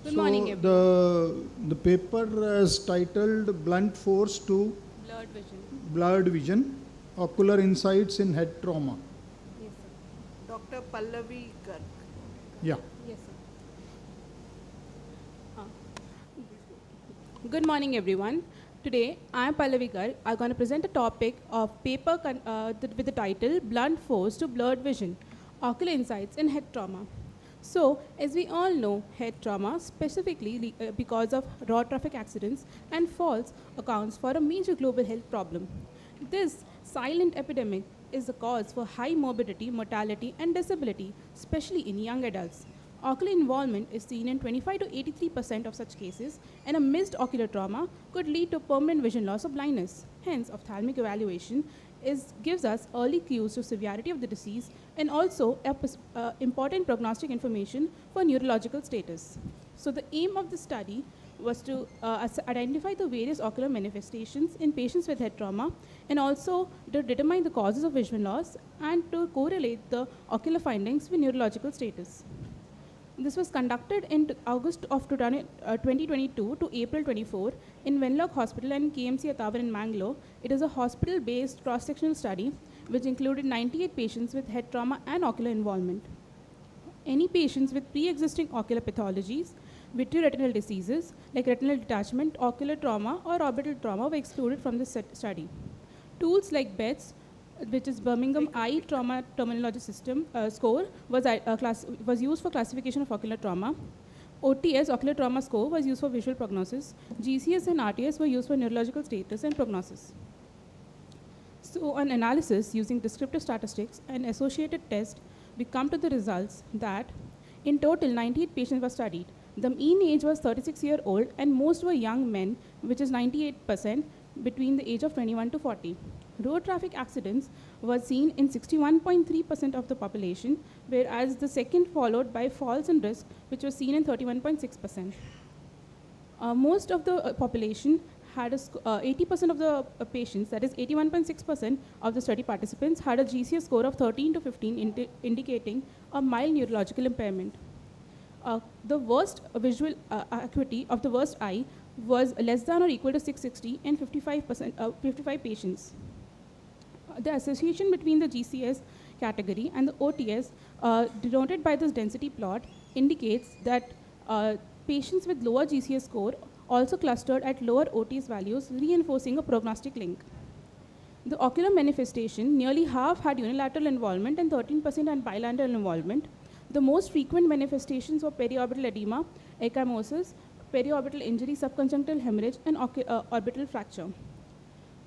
Good morning, So everyone. the paper is titled Blunt Force to Blurred vision. Blurred Vision, Ocular Insights in Head Trauma. Yes, sir. Dr. Pallavi Garg. Yeah. Yes, sir. Good morning, everyone. Today, I am Pallavi Garg. I'm going to present a topic of paper with the title Blunt Force to Blurred Vision, Ocular Insights in Head Trauma. So, as we all know, head trauma, specifically because of road traffic accidents and falls, accounts for a major global health problem. This silent epidemic is the cause for high morbidity, mortality, and disability, especially in young adults. Ocular involvement is seen in 25 to 83% of such cases, and a missed ocular trauma could lead to permanent vision loss or blindness. Hence, ophthalmic evaluation gives us early clues to severity of the disease and also important prognostic information for neurological status. So, the aim of the study was to identify the various ocular manifestations in patients with head trauma and also to determine the causes of vision loss and to correlate the ocular findings with neurological status. This was conducted in August of 2022 to April 24 in Venlock Hospital and KMC Atawar in Mangalore. It is a hospital-based cross-sectional study which included 98 patients with head trauma and ocular involvement. Any patients with pre-existing ocular pathologies, vitreoretinal diseases like retinal detachment, ocular trauma, or orbital trauma were excluded from this study. Tools like BETS, which is Birmingham Eye Trauma Terminology System score, was used for classification of ocular trauma. OTS, ocular trauma score, was used for visual prognosis. GCS and RTS were used for neurological status and prognosis. So, on analysis using descriptive statistics and associated tests, we come to the results that in total 98 patients were studied. The mean age was 36-year-old and most were young men, which is 98% between the age of 21 to 40. Road traffic accidents were seen in 61.3% of the population, whereas the second followed by falls and risk, which was seen in 31.6%. Most of the population had 80% of the patients, that is 81.6% of the study participants, had a GCS score of 13 to 15, indicating a mild neurological impairment. The worst visual acuity of the worst eye was less than or equal to 660 in 55 patients. The association between the GCS category and the OTS, denoted by this density plot, indicates that patients with lower GCS score also clustered at lower OTS values, reinforcing a prognostic link. The ocular manifestation, nearly half had unilateral involvement and 13% had bilateral involvement. The most frequent manifestations were periorbital edema, ecchymosis, periorbital injury, subconjunctival hemorrhage, and orbital fracture.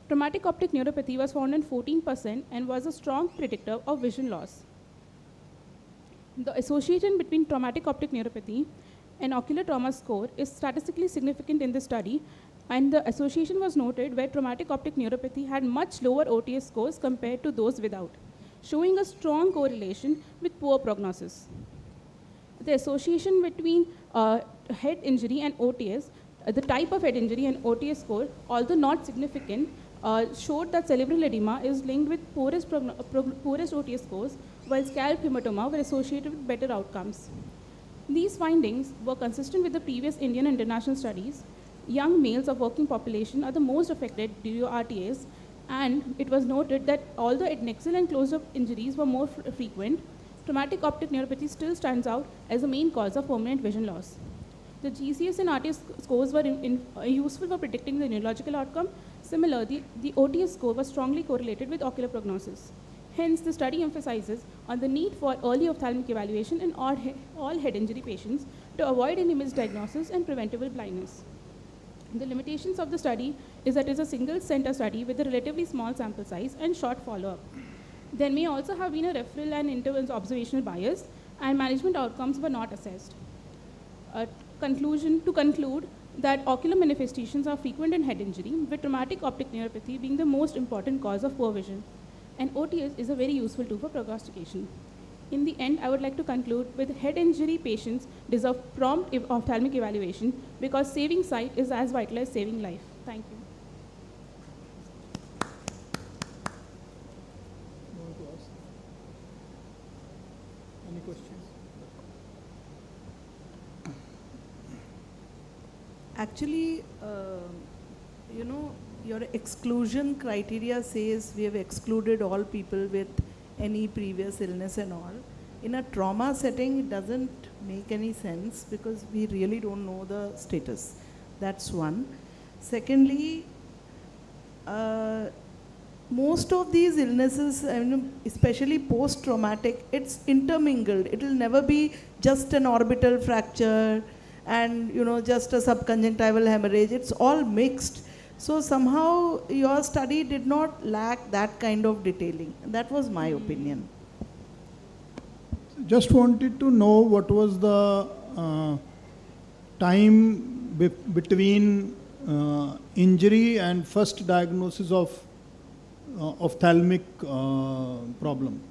Traumatic optic neuropathy was found in 14% and was a strong predictor of vision loss. The association between traumatic optic neuropathy and ocular trauma score is statistically significant in this study, and the association was noted where traumatic optic neuropathy had much lower OTS scores compared to those without, showing a strong correlation with poor prognosis. The association between head injury and OTS, the type of head injury and OTS score, although not significant, showed that cerebral edema is linked with poorest OTS scores, while scalp hematoma were associated with better outcomes. These findings were consistent with the previous Indian and international studies. Young males of working population are the most affected due to RTAs, and it was noted that although adnexal and closed-up injuries were more frequent, traumatic optic neuropathy still stands out as the main cause of permanent vision loss. The GCS and RTS scores were useful for predicting the neurological outcome. Similarly, the OTS score was strongly correlated with ocular prognosis. Hence, the study emphasizes on the need for early ophthalmic evaluation in all head injury patients to avoid any misdiagnosis and preventable blindness. The limitations of the study is that it is a single center study with a relatively small sample size and short follow-up. There may also have been a referral and intervention observational bias, and management outcomes were not assessed. To conclude that ocular manifestations are frequent in head injury, with traumatic optic neuropathy being the most important cause of poor vision. And OTS is a very useful tool for prognostication. In the end, I would like to conclude with head injury patients deserve prompt ophthalmic evaluation because saving sight is as vital as saving life. Thank you. Any questions? Actually, your exclusion criteria says we have excluded all people with any previous illness and all. In a trauma setting, it doesn't make any sense because we really don't know the status. That's one. Secondly, most of these illnesses, especially post-traumatic, it's intermingled. It will never be just an orbital fracture and just a subconjunctival hemorrhage. It's all mixed. So somehow your study did not lack that kind of detailing. That was my opinion. Just wanted to know what was the time between injury and first diagnosis of ophthalmic problem.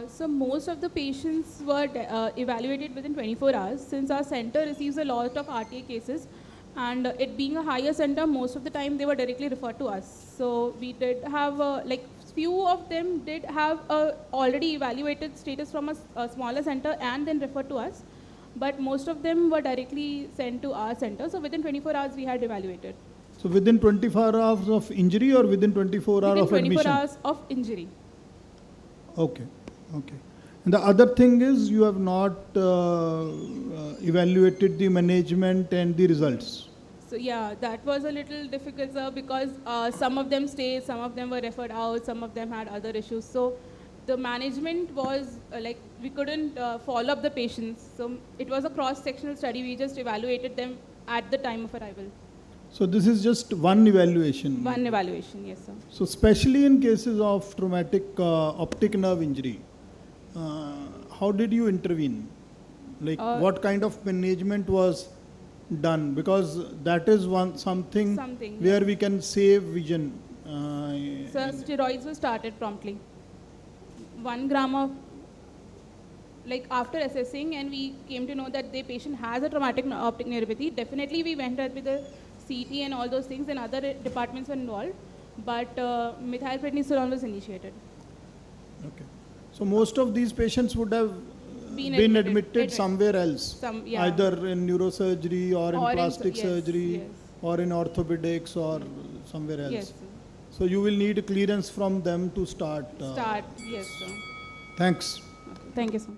So most of the patients were evaluated within 24 hours since our center receives a lot of RTA cases, and it being a higher center, most of the time they were directly referred to us. So we did have few of them did have a already evaluated status from a smaller center and then referred to us, but most of them were directly sent to our center. So within 24 hours we had evaluated. So within 24 hours of injury or within 24 hours of admission? Within 24 hours of injury. Okay, okay. And the other thing is you have not evaluated the management and the results. So yeah, that was a little difficult, sir, because some of them stayed, some of them were referred out, some of them had other issues. So the management was we couldn't follow up the patients. So it was a cross-sectional study. We just evaluated them at the time of arrival. So this is just one evaluation? One evaluation, yes, sir. So especially in cases of traumatic optic nerve injury, how did you intervene? What kind of management was done? Because that is something where we can save vision. So steroids were started promptly. 1 gram of, after assessing and we came to know that the patient has a traumatic optic neuropathy, definitely we went ahead with the CT and all those things, and other departments were involved, but methylprednisolone was initiated. Okay. So most of these patients would have been admitted somewhere else, either in neurosurgery or in plastic surgery or in orthopedics or somewhere else. Yes, sir. So you will need a clearance from them to start. Yes, sir. Thanks. Thank you, sir.